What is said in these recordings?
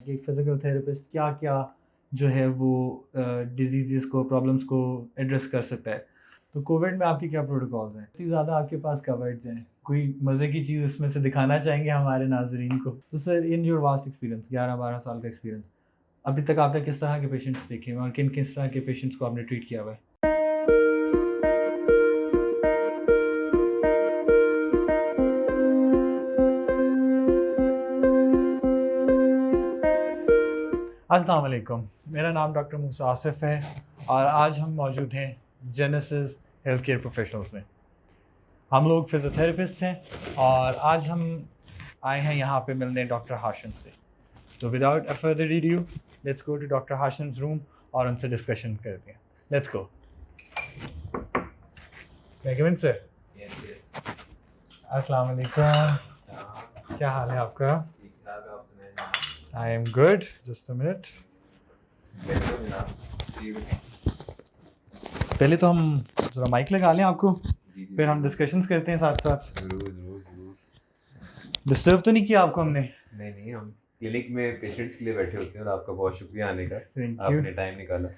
कि एक physical therapist क्या क्या जो है वो डिजीज़ को प्रॉब्लम्स को एड्रेस कर सकता है। तो कोविड में आपके क्या प्रोटोकॉल्स हैं? इतनी ज़्यादा आपके पास कवर्ड्स हैं, कोई मज़े की चीज़ इसमें से दिखाना चाहेंगे हमारे नाज़रीन को? तो sir in your vast experience 11-12 साल का एक्सपीरियंस, अभी तक आपने किस तरह के पेशेंट्स देखे हैं और किस तरह के पेशेंट्स को आपने ट्रीट किया हुआ है? अस्सलाम वालेकुम, मेरा नाम डॉक्टर मूसा आसिफ है और आज हम मौजूद हैं जेनेसिस हेल्थ केयर प्रोफेशनल्स में। हम लोग फिज़ियोथेरेपिस्ट हैं और आज हम आए हैं यहाँ पे मिलने डॉक्टर हाशिम से। तो without a further ado let's go to doctor Hashim's room और उनसे डिस्कशन करते हैं। Let's go. May I come in sir? Yes, yes. अस्सलाम वालेकुम, क्या हाल है आपका? ठीक ठाक आप सुनाएं। I am good, just a minute. बैठो जनाब। जी पहले तो हम ज़रा माइक लगा लें आपको, जी जी फिर हम डिस्कशंस करते हैं साथ साथ। जरूर जरूर जरूर। डिस्टर्ब तो नहीं किया आपको हमने? नहीं नहीं, हम क्लिनिक में पेशेंट्स के लिए बैठे होते हैं और आपका बहुत शुक्रिया आने का। Thank you. आपने टाइम निकाला।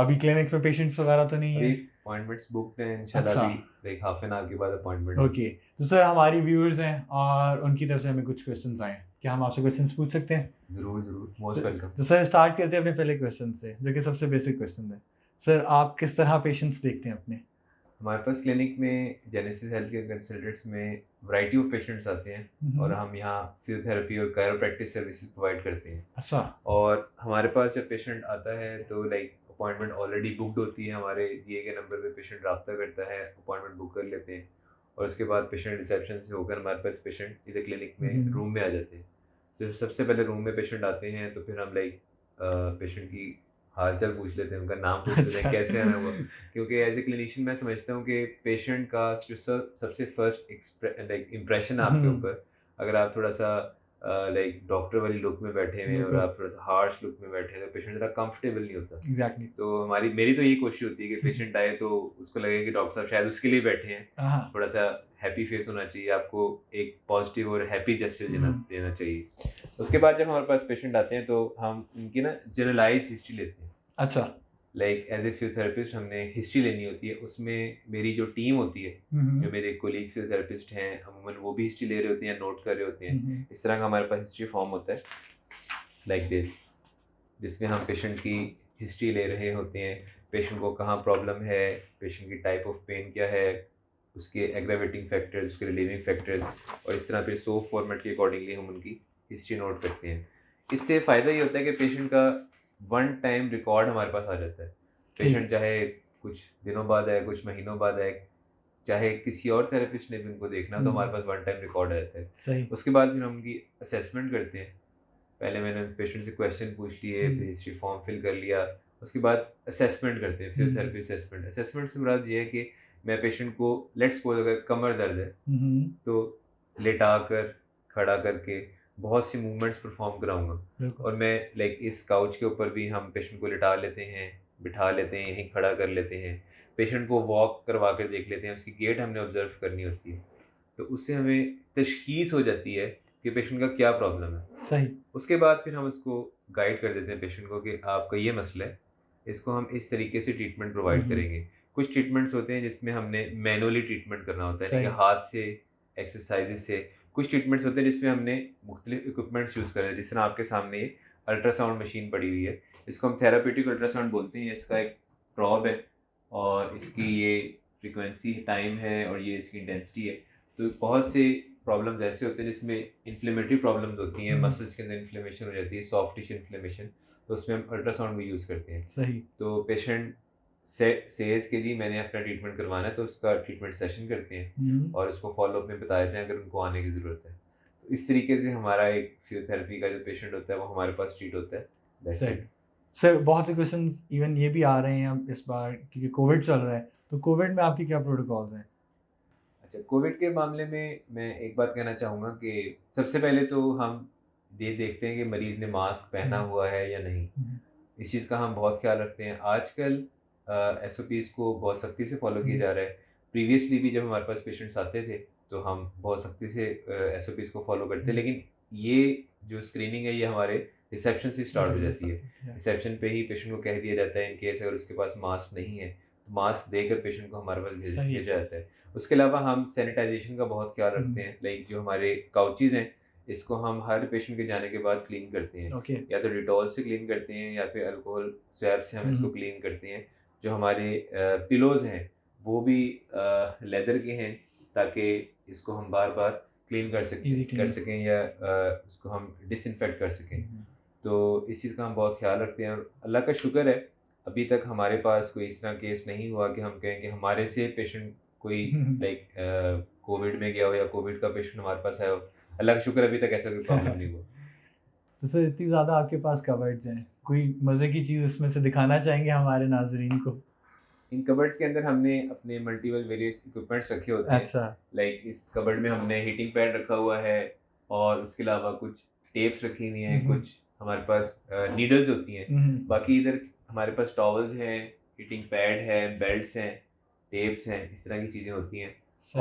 अभी क्लिनिक में पेशेंट्स वगैरह तो नहीं अभी है? अपॉइंटमेंट्स बुकड हैं इंशाल्लाह। अच्छा। अभी लाइक हाफ एन आवर के बाद अपॉइंटमेंट। ओके, तो सर हमारी व्यूअर्स हैं और उनकी तरफ से हमें कुछ क्वेश्चंस आए हैं, क्या हम आपसे क्वेश्चंस पूछ सकते हैं? जरूर जरूर, मोस्ट वेलकम। तो सर स्टार्ट करते हैं अपने पहले क्वेश्चन से, जो कि सबसे बेसिक क्वेश्चन है। सर आप किस तरह पेशेंट्स देखते हैं अपने? हमारे पास क्लिनिक में जेनेसिस हेल्थ केयर कंसल्टेंट्स में वैरायटी ऑफ पेशेंट्स आते हैं और हम यहाँ फिजियोथेरेपी और कायरोप्रैक्टिस सर्विसेज प्रोवाइड करते हैं। अच्छा। और हमारे पास जब पेशेंट आता है तो लाइक अपॉइंटमेंट ऑलरेडी बुकड होती है, हमारे दिए गए नंबर पे पेशेंट रब्ता करता है, अपॉइंटमेंट बुक कर लेते हैं और उसके बाद पेशेंट रिसेप्शन से होकर हमारे पास पेशेंट इधर क्लिनिक में रूम में आ जाते हैं। तो सबसे पहले रूम में पेशेंट आते हैं तो फिर हम लाइक पेशेंट की हालचाल पूछ लेते हैं, उनका नाम पूछ लेते हैं, अच्छा। कैसे आना हुआ। क्योंकि एज ए क्लिनिशियन मैं समझता हूँ कि पेशेंट का जो सबसे फर्स्ट लाइक इम्प्रेशन आपके ऊपर, अगर आप थोड़ा सा लाइक डॉक्टर वाली लुक में बैठे हुए हैं और बिल्कुल। आप थोड़ा सा हार्श लुक में बैठे हैं तो पेशेंट ज़रा कंफर्टेबल नहीं होता। एग्जैक्टली। तो मेरी तो यही कोशिश होती है कि पेशेंट आए तो उसको लगे कि डॉक्टर साहब शायद उसके लिए बैठे हैं। हाँ। थोड़ा सा हैप्पी फेस होना चाहिए, आपको एक पॉजिटिव और हैप्पी जेस्चर देना चाहिए। उसके बाद जब हमारे पास पेशेंट आते हैं तो हम उनकी ना जनरलाइज हिस्ट्री लेते हैं। अच्छा। लाइक एज ए फिजियोथेरेपिस्ट हमने हिस्ट्री लेनी होती है, उसमें मेरी जो टीम होती है, जो मेरे कोलीग फिजियोथेरेपिस्ट हैं, अमूमन वो भी हिस्ट्री ले रहे होते हैं, नोट कर रहे होते हैं। इस तरह का हमारे पास हिस्ट्री फॉर्म होता है लाइक दिस, जिसमें हम पेशेंट की हिस्ट्री ले रहे होते हैं, पेशेंट को कहाँ प्रॉब्लम है, पेशेंट की टाइप ऑफ पेन क्या है, उसके एग्रावेटिंग फैक्टर्स, उसके रिलीविंग फैक्टर्स, और इस तरह फिर सो फॉर्मेट के अकॉर्डिंगली हम उनकी हिस्ट्री नोट करते हैं। इससे फ़ायदा ये होता है कि पेशेंट का वन टाइम रिकॉर्ड हमारे पास आ जाता है। पेशेंट चाहे कुछ दिनों बाद आए, कुछ महीनों बाद आए, चाहे किसी और थेरेपिस्ट ने भी उनको देखना, तो हमारे पास वन टाइम रिकॉर्ड आ जाता है। सही। उसके बाद फिर हम उनकी असेसमेंट करते हैं। पहले मैंने पेशेंट से क्वेश्चन पूछ लिए, फिर हिस्ट्री फॉर्म फिल कर लिया, उसके बाद असेसमेंट करते हैं, फिजियोथेरेपी असेसमेंट। असेसमेंट से मुराद ये है कि मैं पेशेंट को लेट्स सपोज अगर कमर दर्द है तो लेटा कर, खड़ा करके बहुत सी मूवमेंट्स परफॉर्म कराऊंगा। और मैं लाइक इस काउच के ऊपर भी हम पेशेंट को लिटा लेते हैं, बिठा लेते हैं, यहीं खड़ा कर लेते हैं, पेशेंट को वॉक करवा कर देख लेते हैं, उसकी गेट हमने ऑब्जर्व करनी होती है। तो उससे हमें तशखीस हो जाती है कि पेशेंट का क्या प्रॉब्लम है। सही। उसके बाद फिर हम उसको गाइड कर देते हैं पेशेंट को कि आपका ये मसला है, इसको हम इस तरीके से ट्रीटमेंट प्रोवाइड करेंगे। कुछ ट्रीटमेंट्स होते हैं जिसमें हमने मैनुअली ट्रीटमेंट करना होता है, यानी कि हाथ से एक्सरसाइजेज से। कुछ ट्रीटमेंट्स होते हैं जिसमें हमने मुख्तलिफ इक्विपमेंट्स यूज़ करे, जिस तरह आपके सामने ये अल्ट्रासाउंड मशीन पड़ी हुई है, इसको हम थेरापेटिक अल्ट्रासाउंड बोलते हैं। इसका एक प्रॉब है और इसकी ये फ्रिक्वेंसी टाइम है और ये इसकी इंटेंसिटी है। तो बहुत से प्रॉब्लम्स ऐसे होते हैं जिसमें इन्फ्लेमेटरी प्रॉब्लम्स होती हैं, मसल्स के अंदर इन्फ्लेमेशन हो जाती है, सॉफ्ट टिश्यू इन्फ्लेमेशन, तो उसमें हम अल्ट्रासाउंड भी यूज़ करते हैं। सही। तो पेशेंट सेज के जी मैंने अपना ट्रीटमेंट करवाना है तो उसका ट्रीटमेंट सेशन करते हैं और उसको फॉलोअप में बता देते हैं अगर उनको आने की ज़रूरत है। तो इस तरीके से हमारा एक फिजियोथेरेपी का जो पेशेंट होता है वो हमारे पास ट्रीट होता है। That's it. सर बहुत से क्वेश्चंस इवन ये भी आ रहे हैं अब इस बार, क्योंकि कोविड चल रहा है, तो कोविड में आपके क्या प्रोटोकॉल्स हैं? अच्छा, कोविड के मामले में मैं एक बात कहना चाहूँगा कि सबसे पहले तो हम ये देखते हैं कि मरीज़ ने मास्क पहना हुआ है या नहीं। इस चीज़ का हम बहुत ख्याल रखते हैं। आजकल एसओपीज़ को बहुत सख्ती से फॉलो किया जा रहा है। प्रीवियसली भी जब हमारे पास पेशेंट्स आते थे तो हम बहुत सख्ती से एसओपीज़ को फॉलो करते, लेकिन ये जो स्क्रीनिंग है ये हमारे रिसेप्शन से स्टार्ट हो जाती है। रिसेप्शन पे ही पेशेंट को कह दिया जाता है इन केस अगर उसके पास मास्क नहीं है तो मास्क देकर पेशेंट को हमारे पास भेजा जाता है। उसके अलावा हम सैनिटाइजेशन का बहुत ख्याल रखते हैं, लाइक जो हमारे काउचेज़ हैं इसको हम हर पेशेंट के जाने के बाद क्लीन करते हैं, या तो डिटॉल से क्लीन करते हैं या फिर अल्कोहल स्वैब से हम इसको क्लीन करते हैं। जो हमारे पिलोज़ हैं वो भी लेदर के हैं ताकि इसको हम बार बार क्लीन कर सकें या उसको हम डिसइंफेक्ट कर सकें। तो इस चीज़ का हम बहुत ख्याल रखते हैं और अल्लाह का शुक्र है अभी तक हमारे पास कोई इस तरह केस नहीं हुआ कि हम कहें कि हमारे से पेशेंट कोई लाइक कोविड में गया हो या कोविड का पेशेंट हमारे पास आया हो। अल्लाह का शुक्र अभी तक ऐसा कोई प्रॉब्लम नहीं हुआ। तो सर इतनी ज़्यादा आपके पास कवर्ड्स हैं, कोई मज़े की चीज़ इसमें से दिखाना चाहेंगे हमारे नाजरीन को? इन कबर्ड्स के अंदर हमने अपने मल्टीपल वेरियस इक्विपमेंट्स रखे होते हैं। अच्छा। लाइक इस कबर्ड में हमने हीटिंग पैड रखा हुआ है और उसके अलावा कुछ टेप्स रखी हुई हैं, कुछ हमारे पास नीडल्स होती हैं। बाकी इधर हमारे पास टॉवल्स हैं, हीटिंग पैड है, बेल्ट्स हैं, टेप्स हैं, इस तरह की चीज़ें होती हैं।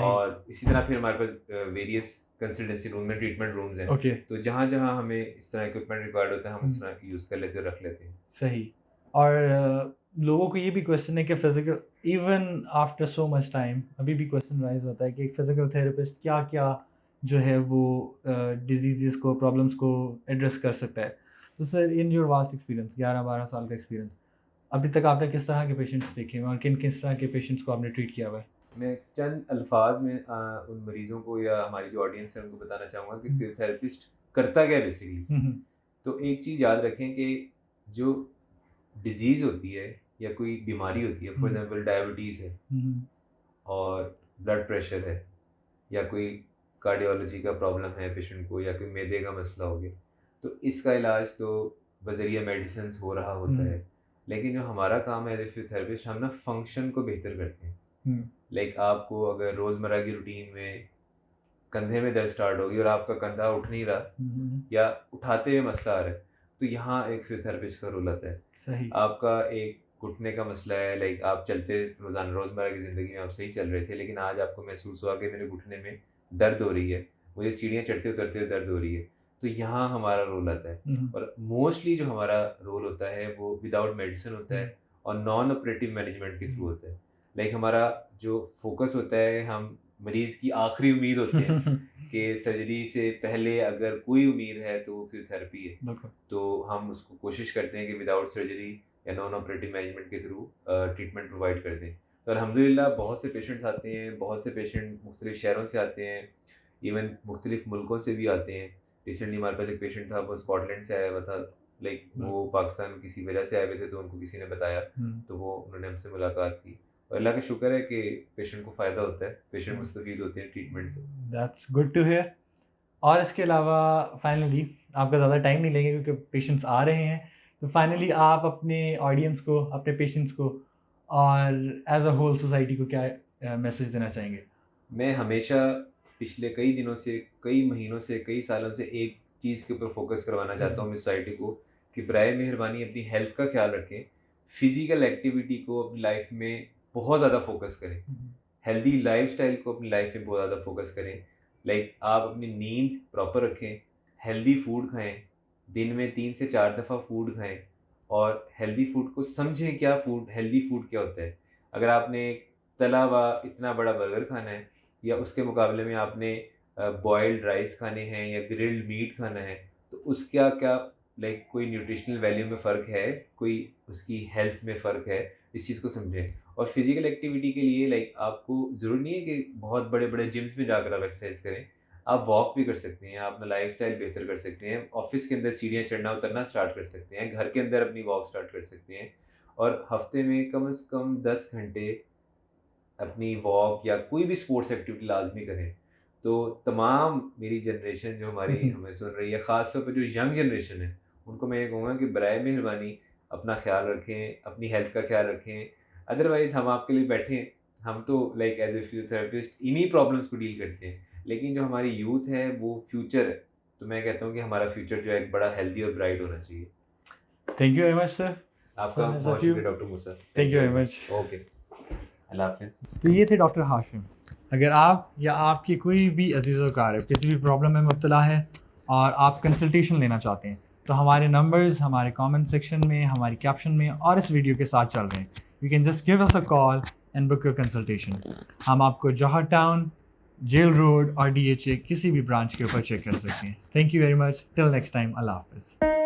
और इसी तरह फिर हमारे पास वेरियस कंसल्टेंसी रूम में ट्रीटमेंट रूम्स हैं। तो जहाँ जहाँ हमें इस तरह इक्विपमेंट रिक्वायर्ड होता है हम इस तरह यूज़ कर लेते हैं, रख लेते हैं। सही। और लोगों को ये भी क्वेश्चन है कि physical even after so much time अभी भी क्वेश्चन राइज होता है कि एक फिजिकल थेरेपिस्ट क्या क्या जो है वो डिजीज़ को प्रॉब्लम्स को एड्रेस कर सकता है। तो sir in your vast experience 11-12 साल का एक्सपीरियंस अभी तक आपने किस तरह के पेशेंट्स देखे हैं और किस तरह के पेशेंट्स को आपने ट्रीट किया हुआ है? मैं चंद अल्फाज में उन मरीज़ों को या हमारी जो ऑडियंस है उनको बताना चाहूँगा कि फिजियोथेरेपिस्ट करता क्या है बेसिकली। तो एक चीज़ याद रखें कि जो डिजीज़ होती है या कोई बीमारी होती है, फॉर एग्जांपल डायबिटीज़ है और ब्लड प्रेशर है या कोई कार्डियोलॉजी का प्रॉब्लम है पेशेंट को या कोई मैदे का मसला हो गया, तो इसका इलाज तो बज़रिया मेडिसिन हो रहा होता है। लेकिन जो हमारा काम है एज ए फिजियोथेरेपिस्ट, हम ना फंक्शन को बेहतर करते हैं। लाइक आपको अगर रोज़मर्रा की रूटीन में कंधे में दर्द स्टार्ट होगी और आपका कंधा उठ नहीं रहा या उठाते हुए मसला आ रहा है, तो यहाँ एक फिजियोथेरेपिस्ट का रोल आता है। सही। आपका एक घुटने का मसला है, लाइक आप चलते रोज़मर्रा की ज़िंदगी में आप सही चल रहे थे, लेकिन आज आपको महसूस हुआ कि मेरे घुटने में दर्द हो रही है, मुझे सीढ़ियाँ चढ़ते उतरते हुए दर्द हो रही है, तो यहाँ हमारा रोल आता है। और मोस्टली जो हमारा रोल होता है वो विदाउट मेडिसिन होता है और नॉन ऑपरेटिव मैनेजमेंट के थ्रू होता है। लाइक हमारा जो फोकस होता है, हम मरीज़ की आखिरी उम्मीद होती है कि सर्जरी से पहले अगर कोई उम्मीद है तो वो फिजियोथेरेपी है। तो हम उसको कोशिश करते हैं कि विदाउट सर्जरी या नॉन ऑपरेटिव मैनेजमेंट के थ्रू ट्रीटमेंट प्रोवाइड कर दें। तो अल्हम्दुलिल्लाह बहुत से पेशेंट्स आते हैं, बहुत से पेशेंट मुख्तलिफ शहरों से आते हैं, इवन मुख्तलिफ मुल्कों से भी आते हैं। रिसेंटली हमारे पास एक पेशेंट था, वो स्कॉटलैंड से आया हुआ था, लाइक वो पाकिस्तान किसी वजह से आए हुए थे, तो उनको किसी ने बताया, तो वो उन्होंने हमसे मुलाकात की और अल्लाह का शुक्र है कि पेशेंट को फ़ायदा होता है, पेशेंट मुस्तफ़ीद होते हैं ट्रीटमेंट से। That's good to hear. और इसके अलावा फाइनली आपका ज़्यादा टाइम नहीं लेंगे क्योंकि पेशेंट्स आ रहे हैं, तो फाइनली आप अपने ऑडियंस को, अपने पेशेंट्स को और एज अ होल सोसाइटी को क्या मैसेज देना चाहेंगे? मैं हमेशा पिछले कई दिनों से, कई महीनों से, कई सालों से एक चीज़ के ऊपर फोकस करवाना चाहता हूँ सोसाइटी को कि बराए मेहरबानी अपनी हेल्थ का ख्याल रखें, फिज़िकल एक्टिविटी को अपनी लाइफ में बहुत ज़्यादा फोकस करें, हेल्दी लाइफस्टाइल को अपनी लाइफ में बहुत ज़्यादा फोकस करें। लाइक आप अपनी नींद प्रॉपर रखें, हेल्दी फूड खाएं, दिन में 3 से 4 दफ़ा फूड खाएं और हेल्दी फूड को समझें क्या हेल्दी फूड क्या होता है। अगर आपने तला हुआ इतना बड़ा बर्गर खाना है या उसके मुकाबले में आपने बॉइल्ड राइस खाने हैं या ग्रिल्ड मीट खाना है, तो उसका क्या लाइक कोई न्यूट्रिशनल वैल्यू में फ़र्क है, कोई उसकी हेल्थ में फ़र्क है, इस चीज़ को समझें। और फिज़िकल एक्टिविटी के लिए लाइक आपको ज़रूरी नहीं है कि बहुत बड़े-बड़े जिम्स में जाकर आप एक्सरसाइज करें, आप वॉक भी कर सकते हैं, आप अपना लाइफ़स्टाइल बेहतर कर सकते हैं, ऑफ़िस के अंदर सीढ़ियाँ चढ़ना-उतरना स्टार्ट कर सकते हैं, घर के अंदर अपनी वॉक स्टार्ट कर सकते हैं और हफ़्ते में कम से कम 10 घंटे अपनी वॉक या कोई भी स्पोर्ट्स एक्टिविटी लाज़मी करें। तो तमाम मेरी जनरेशन जो हमारी हमें सुन रही है, ख़ास तौर पे जो यंग जनरेशन है, उनको मैं ये कहूँगा कि बराए मेहरबानी अपना ख्याल रखें, अपनी हेल्थ का ख्याल रखें। अदरवाइज़ हम आपके लिए बैठे हैं, हम तो लाइक एज़ ए फिजियोथेरेपिस्ट इन्हीं प्रॉब्लम्स को डील करते हैं, लेकिन जो हमारी यूथ है वो फ्यूचर है। तो मैं कहता हूँ कि हमारा फ्यूचर जो है एक बड़ा हेल्दी और ब्राइट होना चाहिए। Thank you very much sir. आपका बहुत शुक्रिया doctor Musa. Thank you very much. Okay, अल्लाह हाफ़िज़। तो ये थे डॉक्टर हाशिम। अगर आप या आपकी कोई भी अज़ीज़ व अक़ारिब किसी भी प्रॉब्लम में मुब्तला है और आप कंसल्टेशन लेना चाहते हैं तो हमारे नंबर्स हमारे कमेंट सेक्शन में, हमारी कैप्शन में और इस वीडियो के साथ चल रहे हैं. You can just give us a call and book your consultation. हम आपको जौहर टाउन, जेल रोड और DHA किसी भी ब्रांच के ऊपर चेक कर सकते हैं. Thank you very much. Till next time. अल्लाह हाफिज़.